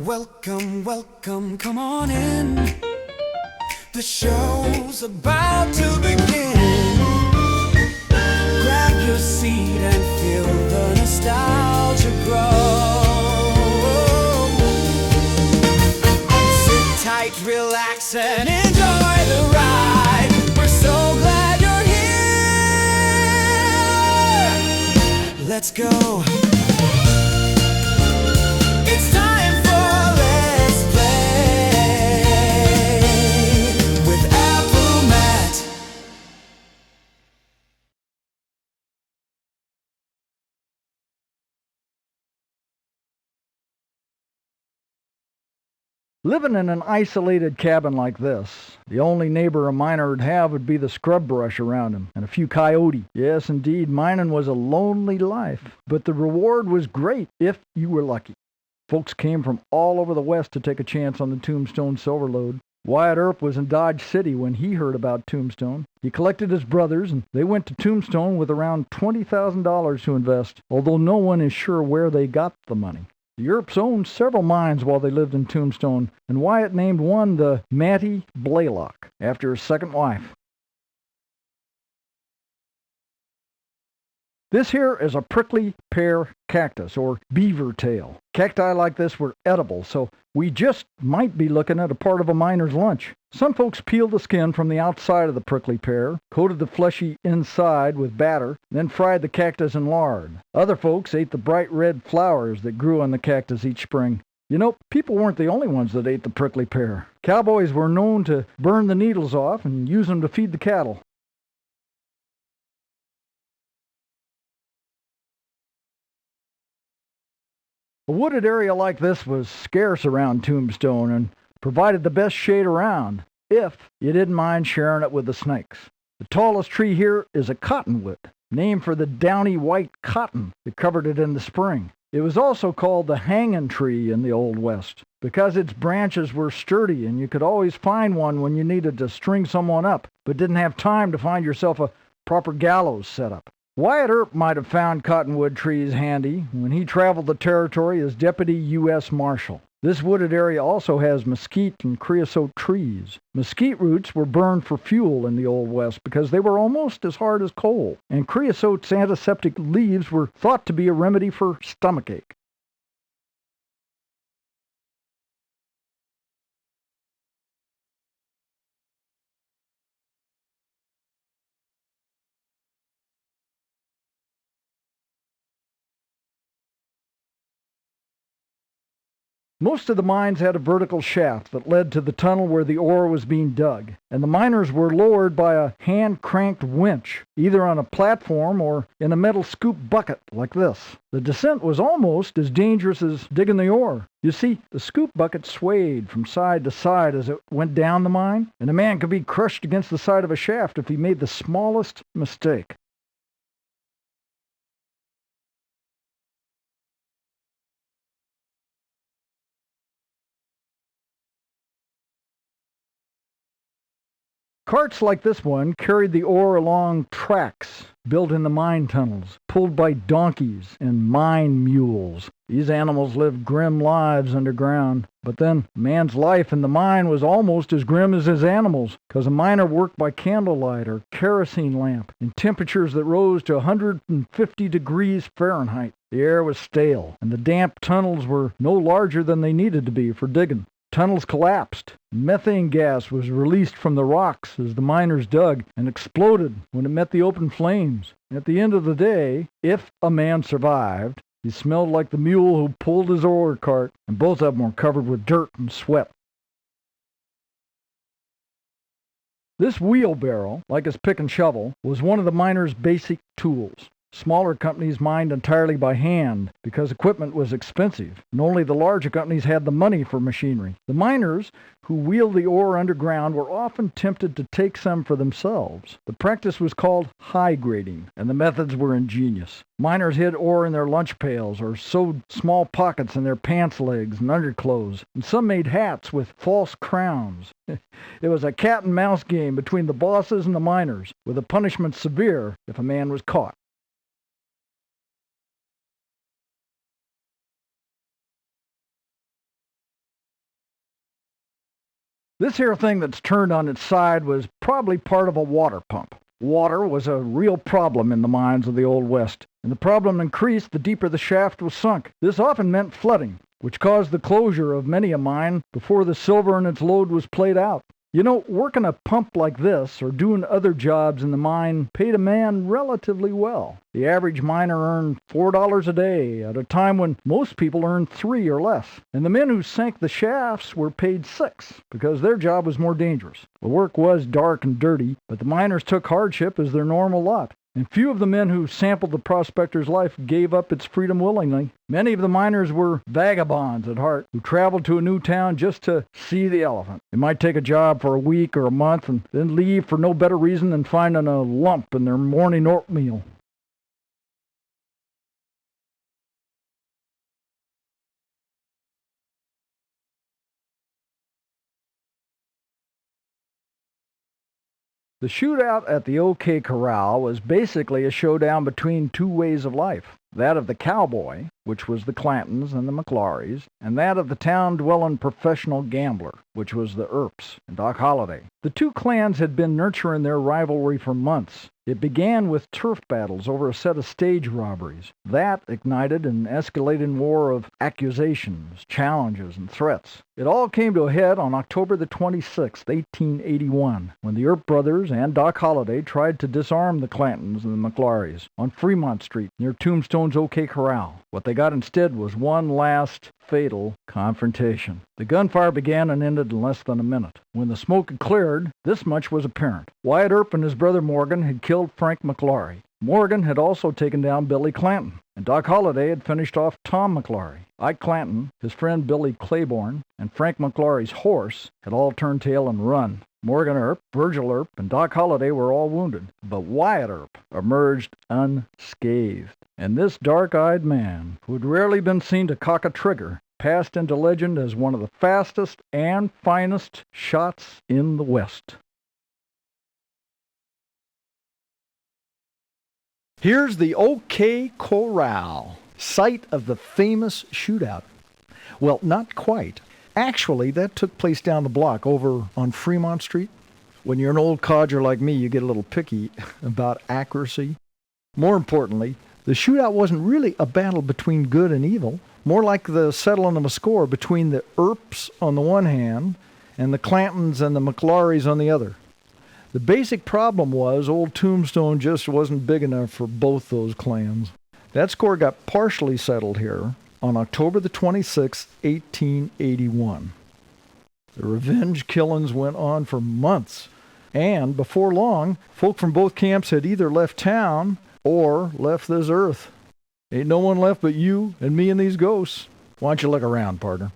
Welcome, welcome, come on in. The show's about to begin. Grab your seat and feel the nostalgia grow. Sit tight, relax, and enjoy the ride. We're so glad you're here. Let's go. It's time for Let's Play with AppleMatt. Living in an isolated cabin like this, the only neighbor a miner would have would be the scrub brush around him and a few coyote. Yes, indeed, mining was a lonely life, but the reward was great if you were lucky. Folks came from all over the West to take a chance on the Tombstone silver lode. Wyatt Earp was in Dodge City when he heard about Tombstone. He collected his brothers, and they went to Tombstone with around $20,000 to invest, although no one is sure where they got the money. The Earps owned several mines while they lived in Tombstone, and Wyatt named one the Mattie Blaylock, after his second wife. This here is a prickly pear cactus, or beaver tail. Cacti like this were edible, so we just might be looking at a part of a miner's lunch. Some folks peeled the skin from the outside of the prickly pear, coated the fleshy inside with batter, then fried the cactus in lard. Other folks ate the bright red flowers that grew on the cactus each spring. You know, people weren't the only ones that ate the prickly pear. Cowboys were known to burn the needles off and use them to feed the cattle. A wooded area like this was scarce around Tombstone and provided the best shade around, if you didn't mind sharing it with the snakes. The tallest tree here is a cottonwood, named for the downy white cotton that covered it in the spring. It was also called the hanging tree in the Old West, because its branches were sturdy and you could always find one when you needed to string someone up, but didn't have time to find yourself a proper gallows set up. Wyatt Earp might have found cottonwood trees handy when he traveled the territory as Deputy U.S. Marshal. This wooded area also has mesquite and creosote trees. Mesquite roots were burned for fuel in the Old West because they were almost as hard as coal, and creosote's antiseptic leaves were thought to be a remedy for stomachache. Most of the mines had a vertical shaft that led to the tunnel where the ore was being dug, and the miners were lowered by a hand-cranked winch, either on a platform or in a metal scoop bucket like this. The descent was almost as dangerous as digging the ore. You see, the scoop bucket swayed from side to side as it went down the mine, and a man could be crushed against the side of a shaft if he made the smallest mistake. Carts like this one carried the ore along tracks built in the mine tunnels, pulled by donkeys and mine mules. These animals lived grim lives underground, but then man's life in the mine was almost as grim as his animals, because a miner worked by candlelight or kerosene lamp in temperatures that rose to 150 degrees Fahrenheit. The air was stale, and the damp tunnels were no larger than they needed to be for digging. Tunnels collapsed. Methane gas was released from the rocks as the miners dug and exploded when it met the open flames. At the end of the day, if a man survived, he smelled like the mule who pulled his ore cart, and both of them were covered with dirt and sweat. This wheelbarrow, like his pick and shovel, was one of the miners' basic tools. Smaller companies mined entirely by hand because equipment was expensive, and only the larger companies had the money for machinery. The miners who wheeled the ore underground were often tempted to take some for themselves. The practice was called high grading, and the methods were ingenious. Miners hid ore in their lunch pails or sewed small pockets in their pants legs and underclothes, and some made hats with false crowns. It was a cat and mouse game between the bosses and the miners, with the punishment severe if a man was caught. This here thing that's turned on its side was probably part of a water pump. Water was a real problem in the mines of the Old West, and the problem increased the deeper the shaft was sunk. This often meant flooding, which caused the closure of many a mine before the silver in its load was played out. You know, working a pump like this or doing other jobs in the mine paid a man relatively well. The average miner earned $4 a day at a time when most people earned $3 or less. And the men who sank the shafts were paid $6 because their job was more dangerous. The work was dark and dirty, but the miners took hardship as their normal lot. And few of the men who sampled the prospector's life gave up its freedom willingly. Many of the miners were vagabonds at heart who traveled to a new town just to see the elephant. They might take a job for a week or a month and then leave for no better reason than finding a lump in their morning oatmeal. The shootout at the OK Corral was basically a showdown between two ways of life. That of the cowboy, which was the Clantons and the McLaurys, and that of the town-dwelling professional gambler, which was the Earps and Doc Holliday. The two clans had been nurturing their rivalry for months. It began with turf battles over a set of stage robberies. That ignited an escalating war of accusations, challenges, and threats. It all came to a head on October the 26th, 1881, when the Earp brothers and Doc Holliday tried to disarm the Clantons and the McLaurys on Fremont Street near Tombstone's OK Corral. What they got instead was one last fatal confrontation. The gunfire began and ended in less than a minute. When the smoke had cleared, this much was apparent. Wyatt Earp and his brother Morgan had killed Frank McLaury. Morgan had also taken down Billy Clanton, and Doc Holliday had finished off Tom McLaury. Ike Clanton, his friend Billy Claiborne, and Frank McLaury's horse had all turned tail and run. Morgan Earp, Virgil Earp, and Doc Holliday were all wounded, but Wyatt Earp emerged unscathed. And this dark-eyed man, who had rarely been seen to cock a trigger, passed into legend as one of the fastest and finest shots in the West. Here's the OK Corral, site of the famous shootout. Well, not quite. Actually, that took place down the block over on Fremont Street. When you're an old codger like me, you get a little picky about accuracy. More importantly, the shootout wasn't really a battle between good and evil, more like the settling of a score between the Earps on the one hand and the Clantons and the McLaurys on the other. The basic problem was old Tombstone just wasn't big enough for both those clans. That score got partially settled here on October the 26th, 1881. The revenge killings went on for months, and before long, folk from both camps had either left town or left this earth. Ain't no one left but you and me and these ghosts. Why don't you look around, partner?